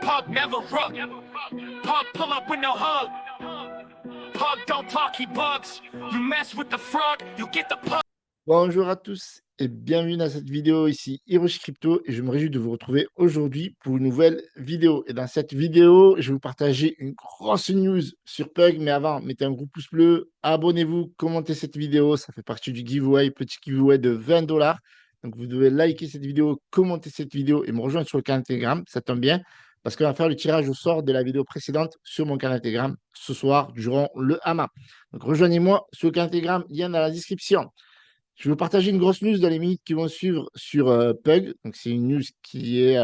Pug never rook. Pug pull up with no hug. Pug don't talk, he bugs. You mess with the frog, you get the pug. Bonjour à tous et bienvenue dans cette vidéo ici Hiroshi Crypto et je me réjouis de vous retrouver aujourd'hui pour une nouvelle vidéo. Et dans cette vidéo, je vais vous partager une grosse news sur Pug. Mais avant, mettez un gros pouce bleu, abonnez-vous, commentez cette vidéo. Ça fait partie du giveaway, petit giveaway de 20 $. Donc vous devez liker cette vidéo, commenter cette vidéo et me rejoindre sur le canal Telegram. Ça tombe bien parce qu'on va faire le tirage au sort de la vidéo précédente sur mon canal Telegram ce soir durant le Hama. Donc rejoignez-moi sur le canal Telegram, lien dans la description. Je vais vous partager une grosse news dans les minutes qui vont suivre sur Pug. Donc, c'est une news qui est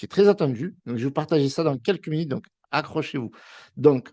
très attendue. Donc, je vais vous partager ça dans quelques minutes. Donc, accrochez-vous. Donc,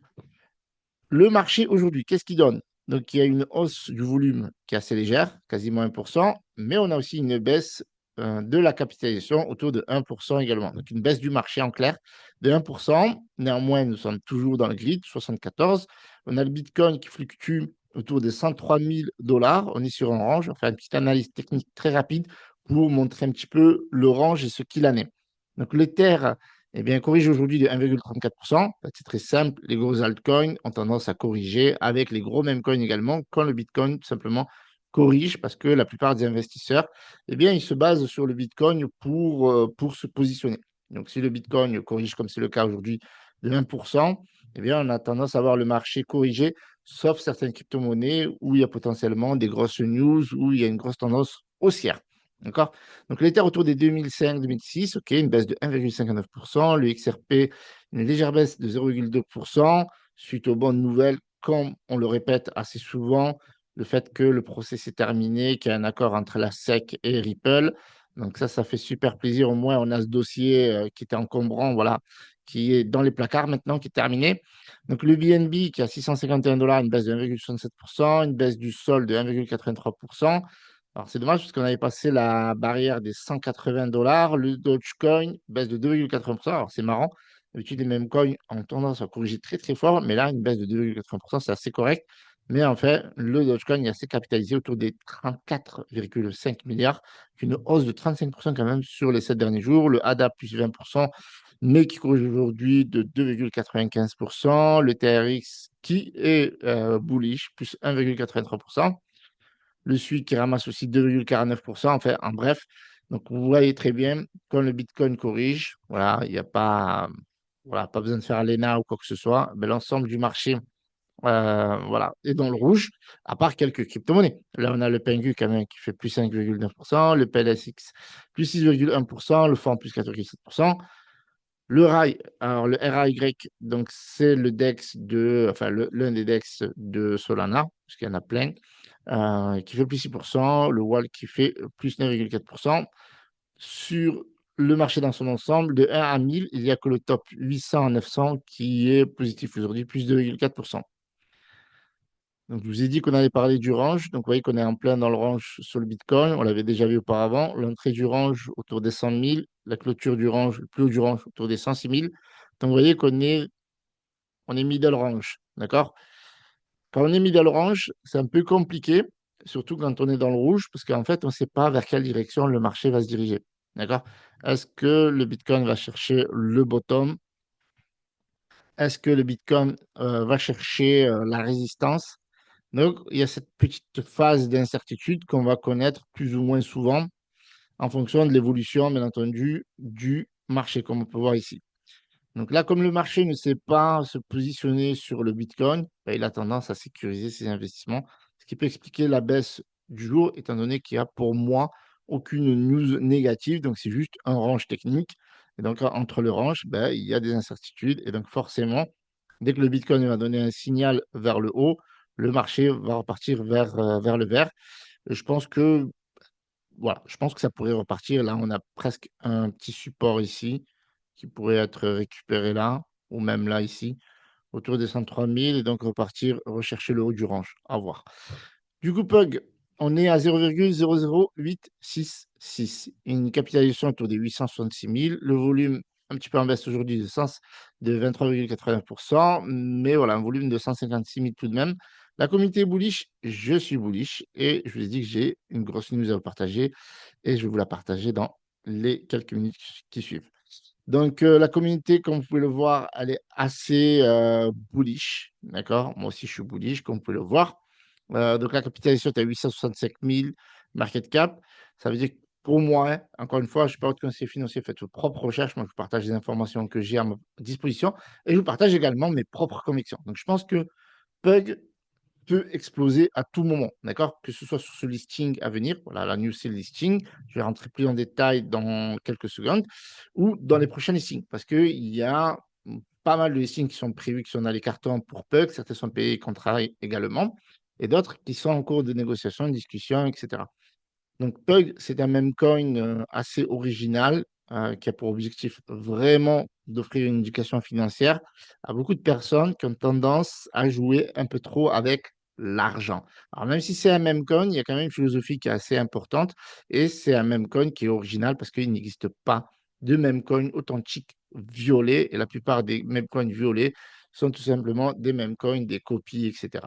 le marché aujourd'hui, qu'est-ce qu'il donne? Donc, il y a une hausse du volume qui est assez légère, quasiment 1%, mais on a aussi une baisse de la capitalisation autour de 1% également. Donc, une baisse du marché en clair de 1%. Néanmoins, nous sommes toujours dans le grid, 74. On a le Bitcoin qui fluctue autour de 103 000 $. On est sur un range. On va faire une petite analyse technique très rapide pour montrer un petit peu le range et ce qu'il en est. Donc, l'Ether eh bien, corrige aujourd'hui de 1,34%. C'est très simple. Les gros altcoins ont tendance à corriger avec les gros meme coins également quand le Bitcoin tout simplement corrige parce que la plupart des investisseurs, eh bien, ils se basent sur le Bitcoin pour se positionner. Donc, si le Bitcoin corrige comme c'est le cas aujourd'hui de 1%, eh bien, on a tendance à voir le marché corriger, sauf certaines crypto-monnaies où il y a potentiellement des grosses news, où il y a une grosse tendance haussière. D'accord? Donc, l'Ether autour des 2005-2006, OK, une baisse de 1,59%. Le XRP, une légère baisse de 0,2% suite aux bonnes nouvelles, comme on le répète assez souvent, le fait que le procès s'est terminé, qu'il y a un accord entre la SEC et Ripple. Donc, ça fait super plaisir. Au moins, on a ce dossier qui était encombrant, voilà, qui est dans les placards maintenant, qui est terminé. Donc, le BNB qui est à 651 $, une baisse de 1,67%, une baisse du sol de 1,83%. Alors, c'est dommage parce qu'on avait passé la barrière des 180 $. Le Dogecoin baisse de 2,80%. Alors, c'est marrant. D'habitude, les mêmes coins ont tendance à corriger très, très fort. Mais là, une baisse de 2,80%, c'est assez correct. Mais en fait, le Dogecoin est assez capitalisé autour des 34,5 milliards, une hausse de 35% quand même sur les 7 derniers jours. Le ADA plus 20%, mais qui corrige aujourd'hui de 2,95%. Le TRX qui est bullish, plus 1,83%. Le SUI qui ramasse aussi 2,49%. Enfin, en bref, donc vous voyez très bien quand le Bitcoin corrige, voilà, il n'y a pas, voilà, pas besoin de faire l'ENA ou quoi que ce soit. Ben, l'ensemble du marché voilà, est dans le rouge, à part quelques crypto-monnaies. Là, on a le Pengu quand même qui fait plus 5,9%, le PLSX plus 6,1%, le FAN plus 4,7%. Le RAI, alors le RAY, donc c'est le DEX enfin l'un des DEX de Solana, parce qu'il y en a plein, qui fait plus 6%, le WAL qui fait plus 9,4%. Sur le marché dans son ensemble, de 1 à 1000, il n'y a que le top 800 à 900 qui est positif aujourd'hui, plus 2,4%. Donc, je vous ai dit qu'on allait parler du range. Donc, vous voyez qu'on est en plein dans le range sur le Bitcoin. On l'avait déjà vu auparavant. L'entrée du range autour des 100 000. La clôture du range, le plus haut du range autour des 106 000. Donc, vous voyez on est middle range. D'accord? Quand on est middle range, c'est un peu compliqué, surtout quand on est dans le rouge, parce qu'en fait, on ne sait pas vers quelle direction le marché va se diriger. D'accord? Est-ce que le Bitcoin va chercher le bottom? Est-ce que le Bitcoin va chercher la résistance? Donc, il y a cette petite phase d'incertitude qu'on va connaître plus ou moins souvent en fonction de l'évolution, bien entendu, du marché, comme on peut voir ici. Donc là, comme le marché ne sait pas se positionner sur le Bitcoin, ben, il a tendance à sécuriser ses investissements, ce qui peut expliquer la baisse du jour, étant donné qu'il y a pour moi aucune news négative, donc c'est juste un range technique. Et donc, entre le range, ben, il y a des incertitudes, et donc forcément, dès que le Bitcoin va donner un signal vers le haut, le marché va repartir vers le vert. Et je pense que voilà, je pense que ça pourrait repartir. Là, on a presque un petit support ici qui pourrait être récupéré là, ou même là, ici, autour des 103 000, et donc repartir, rechercher le haut du range. À voir. Du coup, Pug, on est à 0,00866. Une capitalisation autour des 866 000. Le volume un petit peu en baisse aujourd'hui de 23,89%, mais voilà, un volume de 156 000 tout de même. La communauté est bullish, je suis bullish et je vous ai dit que j'ai une grosse news à vous partager et je vais vous la partager dans les quelques minutes qui suivent. Donc, la communauté, comme vous pouvez le voir, elle est assez bullish. D'accord? Moi aussi, je suis bullish, comme vous pouvez le voir. Donc, la capitalisation est à 865 000 market cap. Ça veut dire que pour moi, hein, encore une fois, je ne suis pas votre conseiller financier, faites vos propres recherches. Moi, je vous partage des informations que j'ai à ma disposition et je vous partage également mes propres convictions. Donc, je pense que Pug peut exploser à tout moment, d'accord? Que ce soit sur ce listing à venir, voilà, la news c'est le listing, je vais rentrer plus en détail dans quelques secondes, ou dans les prochains listings, parce qu'il y a pas mal de listings qui sont prévus, qui sont dans les cartons pour Pug, certains sont payés contrat également, et d'autres qui sont en cours de négociation, de discussion, etc. Donc, Pug, c'est un meme coin assez original qui a pour objectif vraiment d'offrir une éducation financière à beaucoup de personnes qui ont tendance à jouer un peu trop avec l'argent. Alors, même si c'est un meme coin, il y a quand même une philosophie qui est assez importante et c'est un meme coin qui est original parce qu'il n'existe pas de meme coin authentique violet et la plupart des meme coins violets sont tout simplement des meme coins, des copies, etc.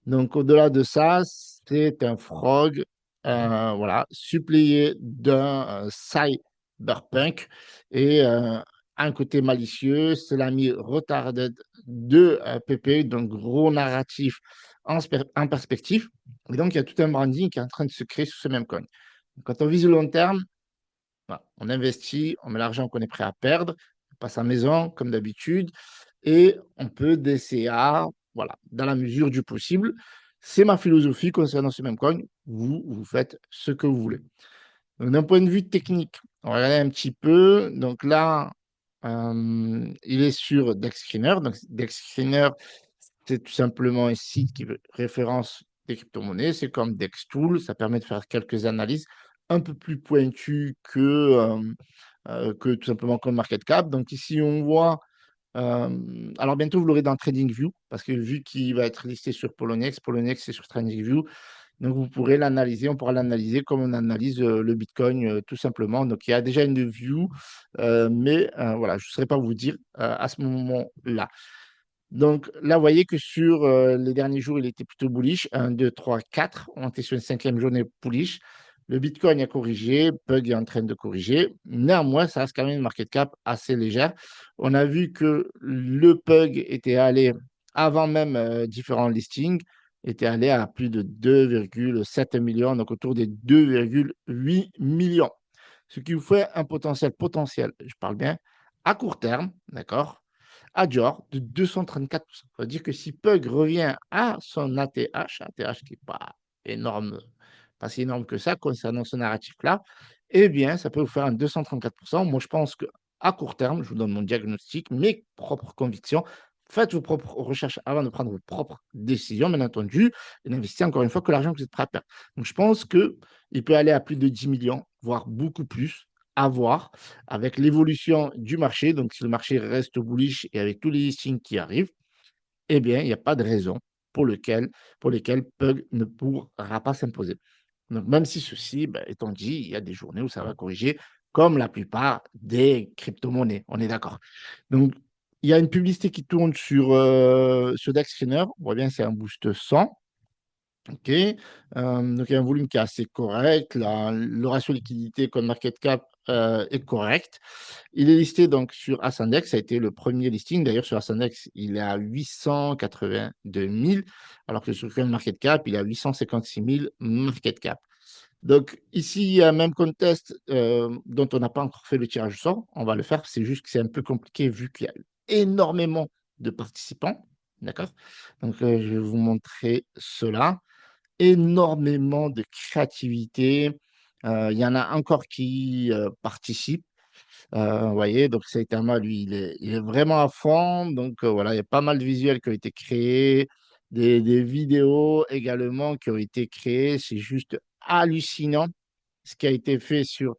Donc, au-delà de ça, c'est un frog, voilà, suppléé d'un cyberpunk et un côté malicieux, c'est l'ami retarded de PP, donc gros narratif en perspective. Et donc, il y a tout un branding qui est en train de se créer sur ce même coin. Quand on vise le long terme, voilà, on investit, on met l'argent qu'on est prêt à perdre, on passe à maison, comme d'habitude, et on peut DCA, voilà, dans la mesure du possible. C'est ma philosophie concernant ce même coin. Vous faites ce que vous voulez. Donc, d'un point de vue technique, on va regarder un petit peu. Donc là, il est sur DexScreener. Donc, DexScreener, c'est tout simplement un site qui référence des crypto-monnaies. C'est comme DexTool. Ça permet de faire quelques analyses un peu plus pointues que tout simplement comme MarketCap. Donc ici, on voit alors bientôt, vous l'aurez dans TradingView, parce que vu qu'il va être listé sur Poloniex, Poloniex c'est sur TradingView, donc vous pourrez l'analyser, on pourra l'analyser comme on analyse le Bitcoin tout simplement. Donc il y a déjà une view, mais voilà, je ne saurais pas vous dire à ce moment-là. Donc là, vous voyez que sur les derniers jours, il était plutôt bullish. 1, 2, 3, 4. On était sur une cinquième journée bullish. Le Bitcoin a corrigé, Pug est en train de corriger. Néanmoins, ça reste quand même une market cap assez légère. On a vu que le Pug était allé, avant même différents listings, était allé à plus de 2,7 millions, donc autour des 2,8 millions. Ce qui vous fait un potentiel, je parle bien, à court terme, d'accord, à Dior de 234%. Ça veut dire que si Pug revient à son ATH qui n'est pas énorme, pas si énorme que ça concernant ce narratif-là, eh bien, ça peut vous faire un 234%. Moi, je pense qu'à court terme, je vous donne mon diagnostic, mes propres convictions. Faites vos propres recherches avant de prendre vos propres décisions, bien entendu, et n'investissez encore une fois que l'argent que vous êtes prêt à perdre. Donc, je pense qu'il peut aller à plus de 10 millions, voire beaucoup plus, à voir avec l'évolution du marché. Donc, si le marché reste bullish et avec tous les listings qui arrivent, eh bien, il n'y a pas de raison pour lesquelles Pug ne pourra pas s'imposer. Donc, même si ceci, ben, étant dit, il y a des journées où ça va corriger, comme la plupart des crypto-monnaies. On est d'accord. Donc, il y a une publicité qui tourne sur DexScreener. On voit bien, c'est un boost 100. OK. Donc il y a un volume qui est assez correct. Le ratio liquidité comme market cap est correct. Il est listé donc sur Ascendex. Ça a été le premier listing. D'ailleurs, sur Ascendex, il est à 882 000, alors que sur CoinMarketCap, il est à 856 000 market cap. Donc ici, il y a un même contest dont on n'a pas encore fait le tirage au sort. On va le faire. C'est juste que c'est un peu compliqué vu qu'il y a énormément de participants. D'accord? Donc, je vais vous montrer cela énormément de créativité. Il y en a encore qui participent. Vous voyez, donc Saitama, lui, il est vraiment à fond. Donc voilà, il y a pas mal de visuels qui ont été créés, des vidéos également qui ont été créées. C'est juste hallucinant ce qui a été fait sur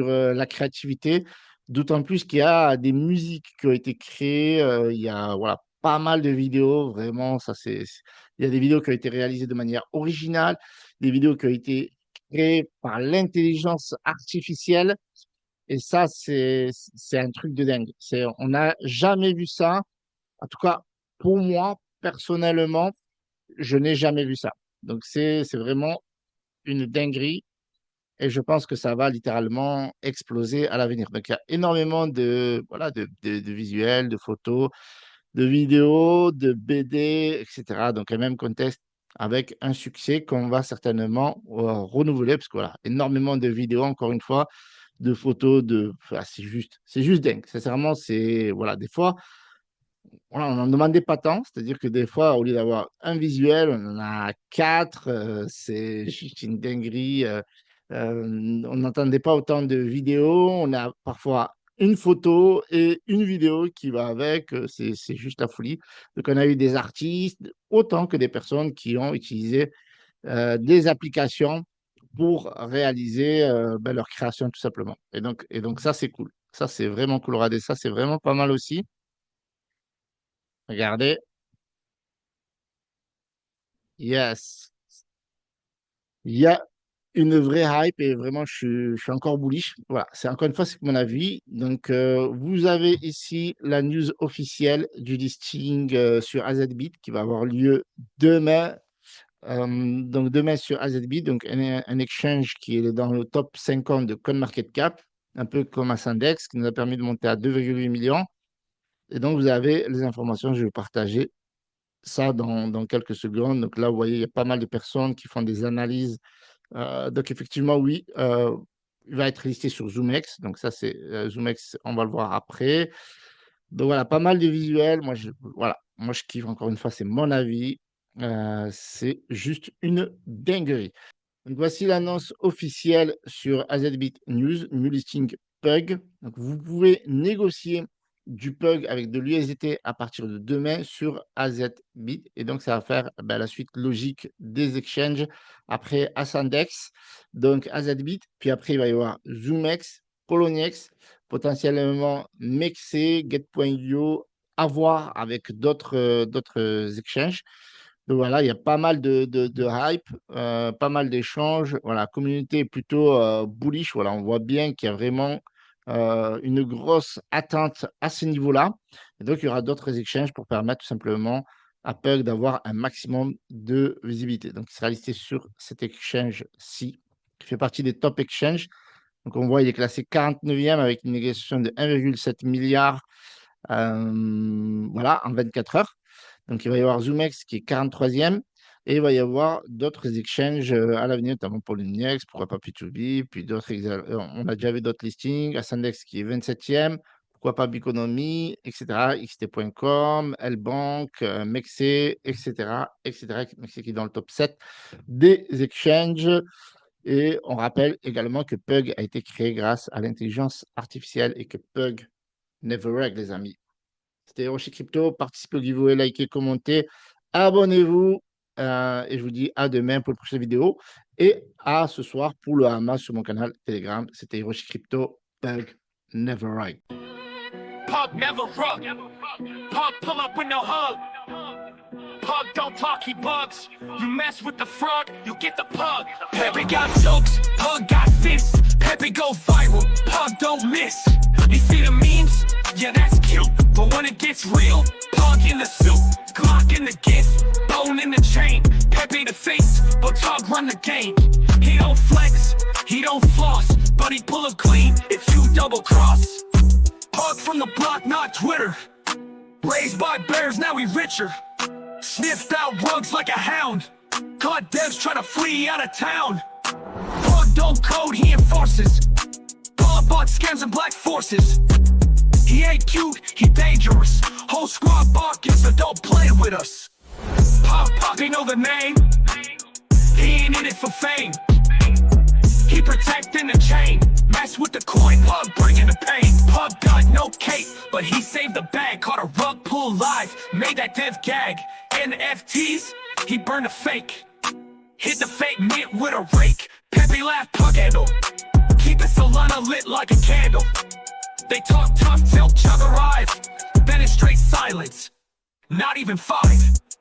la créativité. D'autant plus qu'il y a des musiques qui ont été créées. Il y a voilà, pas mal de vidéos, vraiment. Il y a des vidéos qui ont été réalisées de manière originale, des vidéos qui ont été créées par l'intelligence artificielle. Et ça, c'est un truc de dingue. On n'a jamais vu ça. En tout cas, pour moi, personnellement, je n'ai jamais vu ça. Donc, c'est vraiment une dinguerie. et je pense que ça va littéralement exploser à l'avenir. Donc, il y a énormément de, voilà, de visuels, de photos, de vidéos, de BD, etc. Donc, un même contexte avec un succès qu'on va certainement renouveler, parce que voilà, énormément de vidéos, encore une fois, de photos, enfin, c'est juste dingue. Sincèrement, c'est, voilà, des fois, voilà, on n'en demandait pas tant, c'est-à-dire que des fois, au lieu d'avoir un visuel, on en a quatre, c'est juste une dinguerie. On n'entendait pas autant de vidéos, on a parfois une photo et une vidéo qui va avec, c'est juste la folie. Donc, on a eu des artistes, autant que des personnes qui ont utilisé des applications pour réaliser leur création, tout simplement. Et donc ça, c'est cool. Ça, c'est vraiment cool. Regardez, ça, c'est vraiment pas mal aussi. Regardez. Yes. Il y a une vraie hype et vraiment, je suis encore bullish. Voilà, c'est encore une fois, c'est mon avis. Donc, vous avez ici la news officielle du listing sur AZBit qui va avoir lieu demain. Donc, demain sur AZBit, donc un exchange qui est dans le top 50 de CoinMarketCap, un peu comme Ascendex, qui nous a permis de monter à 2,8 millions. Et donc, vous avez les informations, je vais vous partager ça dans quelques secondes. Donc là, vous voyez, il y a pas mal de personnes qui font des analyses. Donc effectivement, oui, il va être listé sur ZoomX. Donc ça, c'est ZoomX, on va le voir après. Donc voilà, pas mal de visuels. Voilà, moi, je kiffe encore une fois, c'est mon avis. C'est juste une dinguerie. Donc, voici l'annonce officielle sur AZBit News, New Listing Pug. Donc, vous pouvez négocier du Pug avec de l'USDT à partir de demain sur AZBit. Et donc, ça va faire la suite logique des exchanges après Ascendex, donc AZBit. Puis après, il va y avoir ZoomX, Poloniex, potentiellement Mexe, Get.io, à voir avec d'autres exchanges. Donc voilà, il y a pas mal de hype, pas mal d'échanges. Voilà, la communauté est plutôt bullish. Voilà, on voit bien qu'il y a vraiment une grosse attente à ce niveau-là. Et donc, il y aura d'autres exchanges pour permettre tout simplement à Pug d'avoir un maximum de visibilité. Donc, il sera listé sur cet exchange-ci, qui fait partie des top exchanges. Donc, on voit, il est classé 49e avec une négociation de 1,7 milliard voilà, en 24 heures. Donc, il va y avoir ZoomX qui est 43e et il va y avoir d'autres exchanges à l'avenir, notamment pour l'Uninex, pourquoi pas P2B, puis d'autres. On a déjà vu d'autres listings, Ascendex qui est 27e, pourquoi pas Biconomy, etc., xt.com, Lbank, Mexe, etc., etc., Mexe qui est dans le top 7 des exchanges. Et on rappelle également que Pug a été créé grâce à l'intelligence artificielle et que Pug never reg, les amis. C'était Hiroshi Crypto. Participez au giveaway, likez, commentez, abonnez-vous. Et je vous dis à demain pour la prochaine vidéo. Et à ce soir pour le Hamas sur mon canal Telegram. C'était Hiroshi Crypto. Pug never ride. Pug never rug. Pug pull up with no hug. Pug don't talk, he bugs. You mess with the frog, you get the pug. Pepe got jokes, Pug got fists. Pepe go viral, Pug don't miss. You see the memes? Yeah, that's cute. But when it gets real, Pug in the suit, Glock in the gift, bone in the chain. Pepe the face, but Pug run the game. He don't flex, he don't floss, but he pull a clean if you double cross. Pug from the block, not Twitter. Raised by bears, now he richer. Sniffed out rugs like a hound. Caught devs trying to flee out of town. Pug don't code, he enforces. Pug bought scams and black forces. He ain't cute, he dangerous. Whole squad barking, so don't play with us. Pop, they know the name. He ain't in it for fame. He protecting the chain. Mess with the coin, Pug bringing the pain. Pug got no cape, but he saved the bag. Caught a rug pull live, made that dev gag. NFTs, he burned a fake. Hit the fake mint with a rake. Pepe laugh, Pug handle. Keep the Solana lit like a candle. They talk tough till Chug arrive. Then it's straight silence. Not even 5.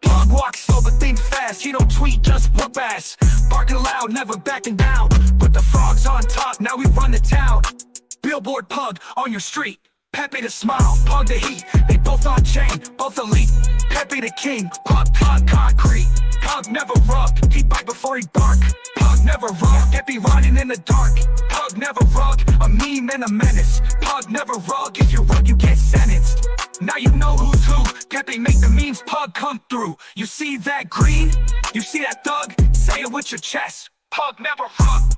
Pug walks slow but think fast. He don't tweet, just whoop ass. Barking loud, never backing down. Put the frogs on top, now we run the town. Billboard Pug on your street. Pepe the smile, Pug the heat. They both on chain, both elite. Pepe the king, Pug concrete. Pug never rug, he bite before he bark. Pug never rug, get be riding in the dark. Pug never rug, a meme and a menace. Pug never rug, if you rug you get sentenced. Now you know who's who, Pepe make the memes, Pug come through. You see that green? You see that thug? Say it with your chest. Pug never rug.